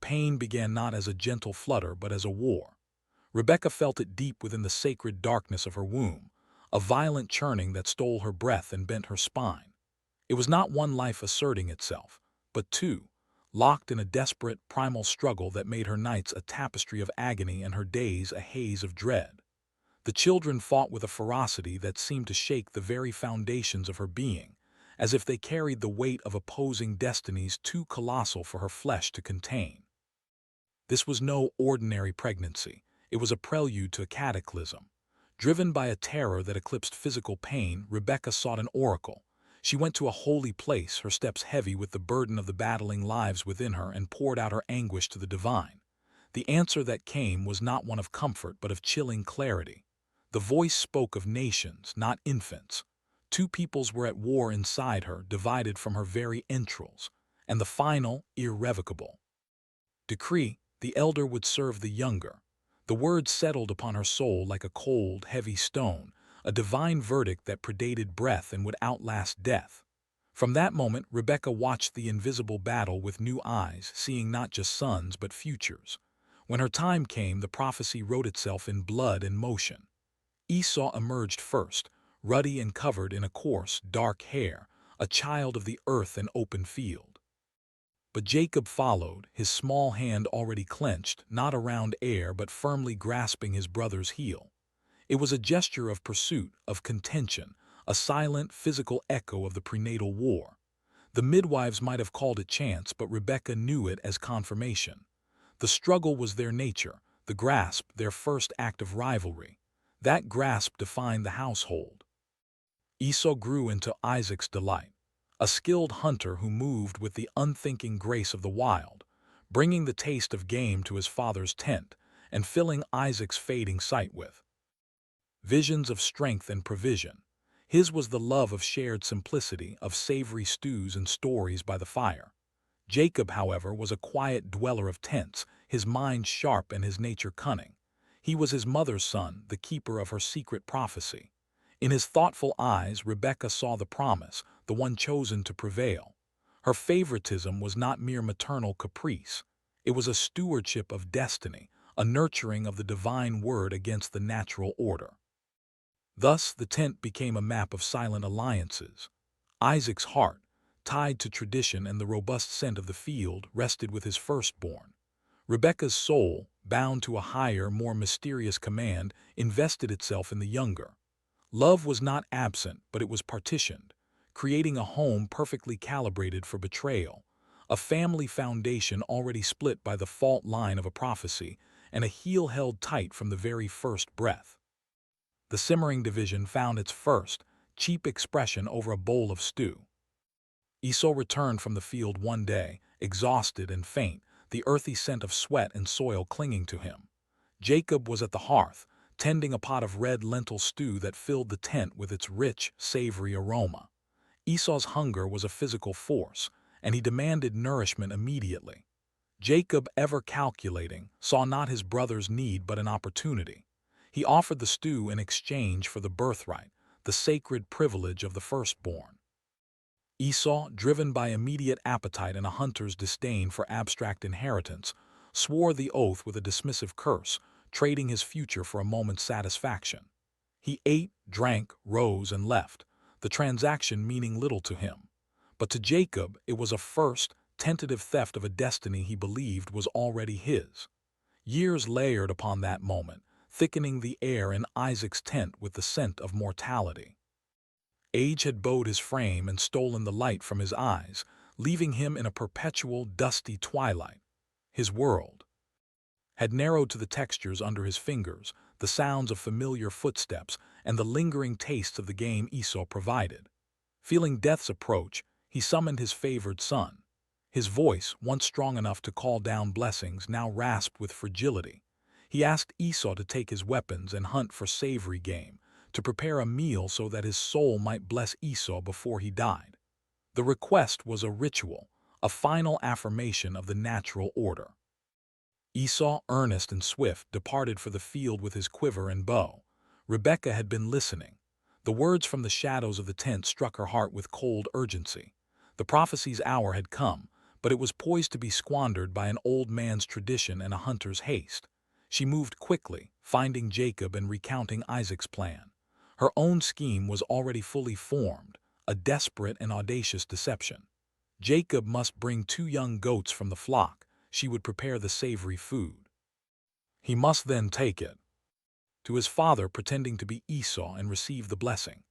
pain began not as a gentle flutter but as a war. Rebekah felt it deep within the sacred darkness of her womb, a violent churning that stole her breath and bent her spine. It was not one life asserting itself, but two, locked in a desperate, primal struggle that made her nights a tapestry of agony and her days a haze of dread. The children fought with a ferocity that seemed to shake the very foundations of her being, as if they carried the weight of opposing destinies too colossal for her flesh to contain. This was no ordinary pregnancy. It was a prelude to a cataclysm. Driven by a terror that eclipsed physical pain, Rebekah sought an oracle. She went to a holy place, her steps heavy with the burden of the battling lives within her, and poured out her anguish to the divine. The answer that came was not one of comfort but of chilling clarity. The voice spoke of nations, not infants. Two peoples were at war inside her, divided from her very entrails, and the final, irrevocable decree: the elder would serve the younger. The words settled upon her soul like a cold, heavy stone, a divine verdict that predated breath and would outlast death. From that moment, Rebekah watched the invisible battle with new eyes, seeing not just sons but futures. When her time came, the prophecy wrote itself in blood and motion. Esau emerged first, ruddy and covered in a coarse, dark hair, a child of the earth and open field. But Jacob followed, his small hand already clenched, not around air but firmly grasping his brother's heel. It was a gesture of pursuit, of contention, a silent, physical echo of the prenatal war. The midwives might have called it chance, but Rebekah knew it as confirmation. The struggle was their nature, the grasp their first act of rivalry. That grasp defined the household. Esau grew into Isaac's delight, a skilled hunter who moved with the unthinking grace of the wild, bringing the taste of game to his father's tent and filling Isaac's fading sight with visions of strength and provision. His was the love of shared simplicity, of savory stews and stories by the fire. Jacob, however, was a quiet dweller of tents, his mind sharp and his nature cunning. He was his mother's son, the keeper of her secret prophecy. In his thoughtful eyes, Rebekah saw the promise, the one chosen to prevail. Her favoritism was not mere maternal caprice. It was a stewardship of destiny, a nurturing of the divine word against the natural order. Thus, the tent became a map of silent alliances. Isaac's heart, tied to tradition and the robust scent of the field, rested with his firstborn. Rebekah's soul, bound to a higher, more mysterious command, invested itself in the younger. Love was not absent, but it was partitioned, creating a home perfectly calibrated for betrayal, a family foundation already split by the fault line of a prophecy, and a heel held tight from the very first breath. The simmering division found its first, cheap expression over a bowl of stew. Esau returned from the field one day, exhausted and faint, the earthy scent of sweat and soil clinging to him. Jacob was at the hearth, tending a pot of red lentil stew that filled the tent with its rich, savory aroma. Esau's hunger was a physical force, and he demanded nourishment immediately. Jacob, ever calculating, saw not his brother's need but an opportunity. He offered the stew in exchange for the birthright, the sacred privilege of the firstborn. Esau, driven by immediate appetite and a hunter's disdain for abstract inheritance, swore the oath with a dismissive curse, trading his future for a moment's satisfaction. He ate, drank, rose, and left, the transaction meaning little to him. But to Jacob, it was a first, tentative theft of a destiny he believed was already his. Years layered upon that moment, thickening the air in Isaac's tent with the scent of mortality. Age had bowed his frame and stolen the light from his eyes, leaving him in a perpetual, dusty twilight. His world had narrowed to the textures under his fingers, the sounds of familiar footsteps, and the lingering tastes of the game Esau provided. Feeling death's approach, he summoned his favored son. His voice, once strong enough to call down blessings, now rasped with fragility. He asked Esau to take his weapons and hunt for savory game, to prepare a meal so that his soul might bless Esau before he died. The request was a ritual, a final affirmation of the natural order. Esau, earnest and swift, departed for the field with his quiver and bow. Rebekah had been listening. The words from the shadows of the tent struck her heart with cold urgency. The prophecy's hour had come, but it was poised to be squandered by an old man's tradition and a hunter's haste. She moved quickly, finding Jacob and recounting Isaac's plan. Her own scheme was already fully formed, a desperate and audacious deception. Jacob must bring 2 young goats from the flock. She would prepare the savory food. He must then take it to his father, pretending to be Esau, and receive the blessing.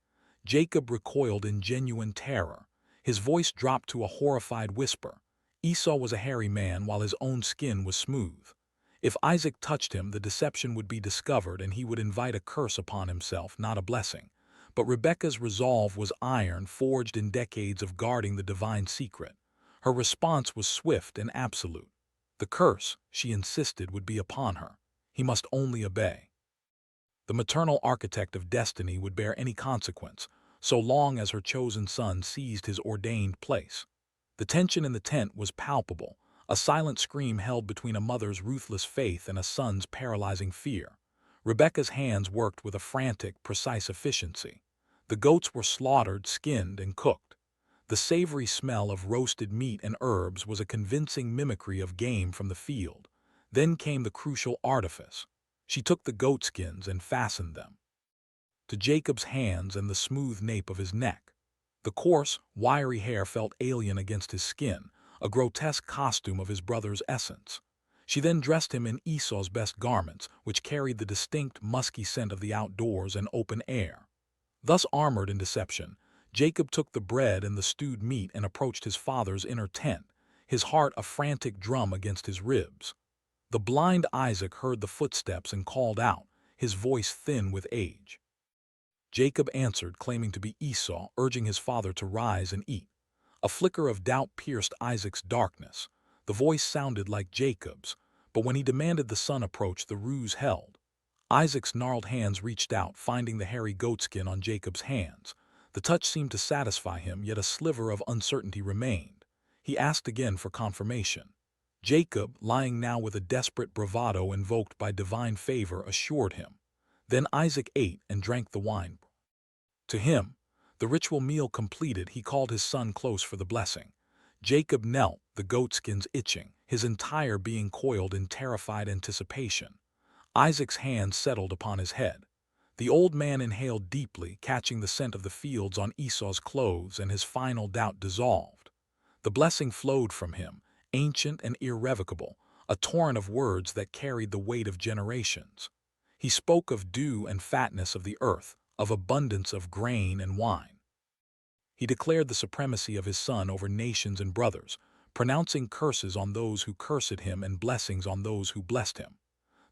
Jacob recoiled in genuine terror. His voice dropped to a horrified whisper. Esau was a hairy man, while his own skin was smooth. If Isaac touched him, the deception would be discovered, and he would invite a curse upon himself, not a blessing. But Rebekah's resolve was iron, forged in decades of guarding the divine secret. Her response was swift and absolute. The curse, she insisted, would be upon her. He must only obey. The maternal architect of destiny would bear any consequence, so long as her chosen son seized his ordained place. The tension in the tent was palpable, a silent scream held between a mother's ruthless faith and a son's paralyzing fear. Rebekah's hands worked with a frantic, precise efficiency. The goats were slaughtered, skinned, and cooked. The savory smell of roasted meat and herbs was a convincing mimicry of game from the field. Then came the crucial artifice. She took the goatskins and fastened them to Jacob's hands and the smooth nape of his neck. The coarse, wiry hair felt alien against his skin, a grotesque costume of his brother's essence. She then dressed him in Esau's best garments, which carried the distinct, musky scent of the outdoors and open air. Thus armored in deception, Jacob took the bread and the stewed meat and approached his father's inner tent, his heart a frantic drum against his ribs. The blind Isaac heard the footsteps and called out, his voice thin with age. Jacob answered, claiming to be Esau, urging his father to rise and eat. A flicker of doubt pierced Isaac's darkness. The voice sounded like Jacob's, but when he demanded the son approach, the ruse held. Isaac's gnarled hands reached out, finding the hairy goatskin on Jacob's hands. The touch seemed to satisfy him, yet a sliver of uncertainty remained. He asked again for confirmation. Jacob, lying now with a desperate bravado invoked by divine favor, assured him. Then Isaac ate and drank the wine. To him, the ritual meal completed, he called his son close for the blessing. Jacob knelt, the goatskins itching, his entire being coiled in terrified anticipation. Isaac's hand settled upon his head. The old man inhaled deeply, catching the scent of the fields on Esau's clothes, and his final doubt dissolved. The blessing flowed from him, ancient and irrevocable, a torrent of words that carried the weight of generations. He spoke of dew and fatness of the earth, of abundance of grain and wine. He declared the supremacy of his son over nations and brothers, pronouncing curses on those who cursed him and blessings on those who blessed him.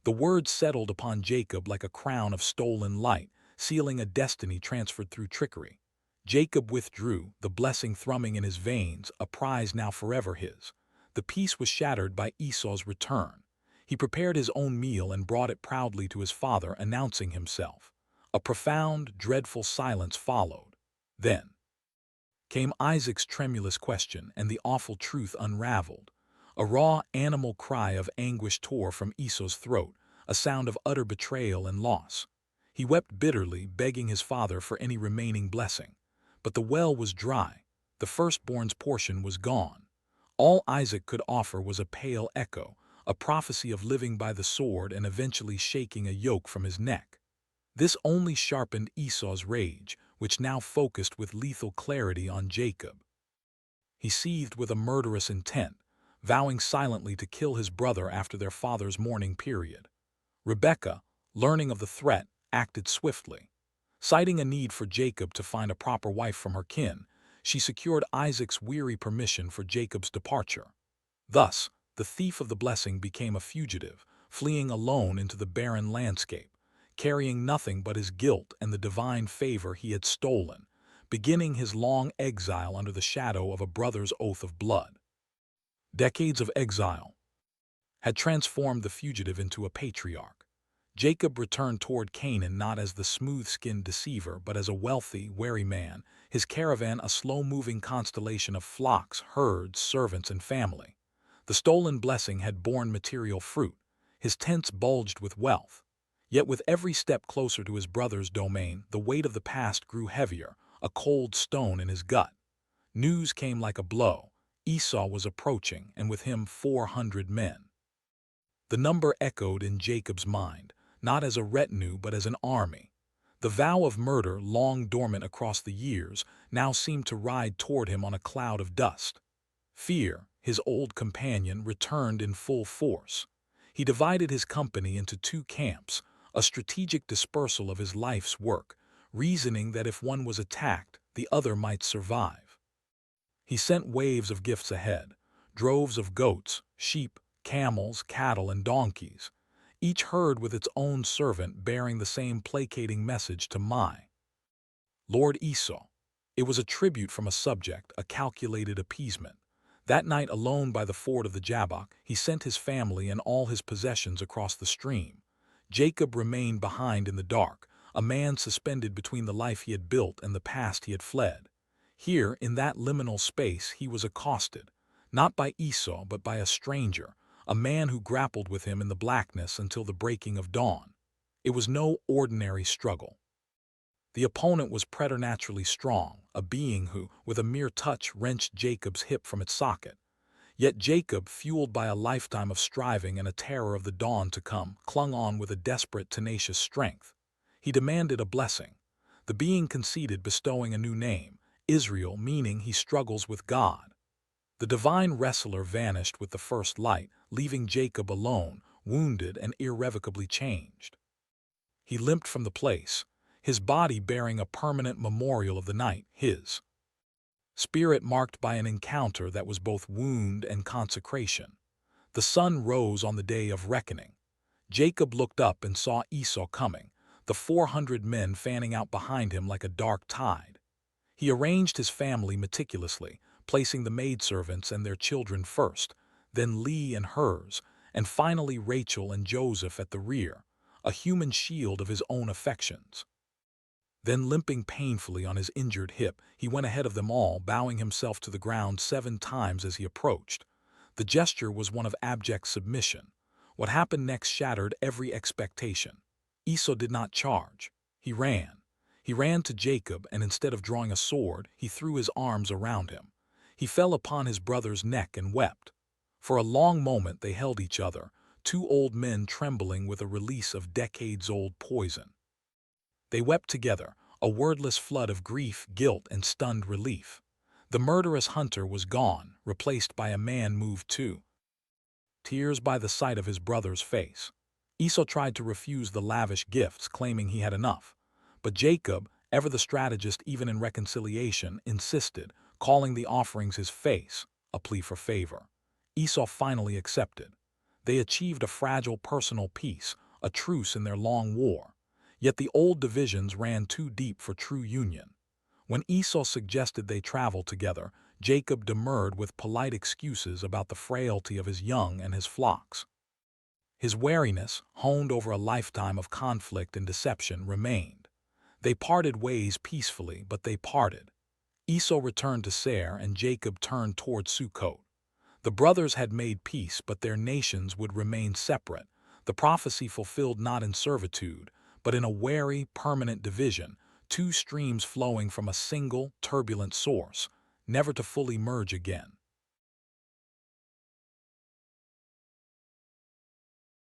The words settled upon Jacob like a crown of stolen light, sealing a destiny transferred through trickery. Jacob withdrew, the blessing thrumming in his veins, a prize now forever his. The peace was shattered by Esau's return. He prepared his own meal and brought it proudly to his father, announcing himself. A profound, dreadful silence followed. Then came Isaac's tremulous question, and the awful truth unraveled. A raw, animal cry of anguish tore from Esau's throat, a sound of utter betrayal and loss. He wept bitterly, begging his father for any remaining blessing. But the well was dry. The firstborn's portion was gone. All Isaac could offer was a pale echo, a prophecy of living by the sword and eventually shaking a yoke from his neck. This only sharpened Esau's rage, which now focused with lethal clarity on Jacob. He seethed with a murderous intent, vowing silently to kill his brother after their father's mourning period. Rebekah, learning of the threat, acted swiftly. Citing a need for Jacob to find a proper wife from her kin, she secured Isaac's weary permission for Jacob's departure. Thus, the thief of the blessing became a fugitive, fleeing alone into the barren landscape, carrying nothing but his guilt and the divine favor he had stolen, beginning his long exile under the shadow of a brother's oath of blood. Decades of exile had transformed the fugitive into a patriarch. Jacob returned toward Canaan not as the smooth-skinned deceiver, but as a wealthy, wary man, his caravan a slow-moving constellation of flocks, herds, servants, and family. The stolen blessing had borne material fruit. His tents bulged with wealth. Yet with every step closer to his brother's domain, the weight of the past grew heavier, a cold stone in his gut. News came like a blow. Esau was approaching, and with him 400 men. The number echoed in Jacob's mind, not as a retinue but as an army. The vow of murder, long dormant across the years, now seemed to ride toward him on a cloud of dust. Fear, his old companion, returned in full force. He divided his company into two camps, a strategic dispersal of his life's work, reasoning that if one was attacked, the other might survive. He sent waves of gifts ahead, droves of goats, sheep, camels, cattle, and donkeys, each herd with its own servant bearing the same placating message to Lord Esau. It was a tribute from a subject, a calculated appeasement. That night, alone by the ford of the Jabbok, he sent his family and all his possessions across the stream. Jacob remained behind in the dark, a man suspended between the life he had built and the past he had fled. Here, in that liminal space, he was accosted, not by Esau but by a stranger, a man who grappled with him in the blackness until the breaking of dawn. It was no ordinary struggle. The opponent was preternaturally strong, a being who, with a mere touch, wrenched Jacob's hip from its socket. Yet Jacob, fueled by a lifetime of striving and a terror of the dawn to come, clung on with a desperate, tenacious strength. He demanded a blessing. The being conceded, bestowing a new name, Israel, meaning he struggles with God. The divine wrestler vanished with the first light, leaving Jacob alone, wounded and irrevocably changed. He limped from the place, his body bearing a permanent memorial of the night, his spirit marked by an encounter that was both wound and consecration. The sun rose on the day of reckoning. Jacob looked up and saw Esau coming, the 400 men fanning out behind him like a dark tide. He arranged his family meticulously, placing the maidservants and their children first, then Leah and hers, and finally Rachel and Joseph at the rear, a human shield of his own affections. Then, limping painfully on his injured hip, he went ahead of them all, bowing himself to the ground 7 times as he approached. The gesture was one of abject submission. What happened next shattered every expectation. Esau did not charge. He ran. He ran to Jacob, and instead of drawing a sword, he threw his arms around him. He fell upon his brother's neck and wept. For a long moment they held each other, two old men trembling with a release of decades-old poison. They wept together, a wordless flood of grief, guilt, and stunned relief. The murderous hunter was gone, replaced by a man moved to tears by the sight of his brother's face. Esau tried to refuse the lavish gifts, claiming he had enough. But Jacob, ever the strategist even in reconciliation, insisted, calling the offerings his face, a plea for favor. Esau finally accepted. They achieved a fragile personal peace, a truce in their long war. Yet the old divisions ran too deep for true union. When Esau suggested they travel together, Jacob demurred with polite excuses about the frailty of his young and his flocks. His wariness, honed over a lifetime of conflict and deception, remained. They parted ways peacefully, but they parted. Esau returned to Seir and Jacob turned toward Sukkot. The brothers had made peace, but their nations would remain separate, the prophecy fulfilled not in servitude, but in a wary, permanent division, two streams flowing from a single, turbulent source, never to fully merge again.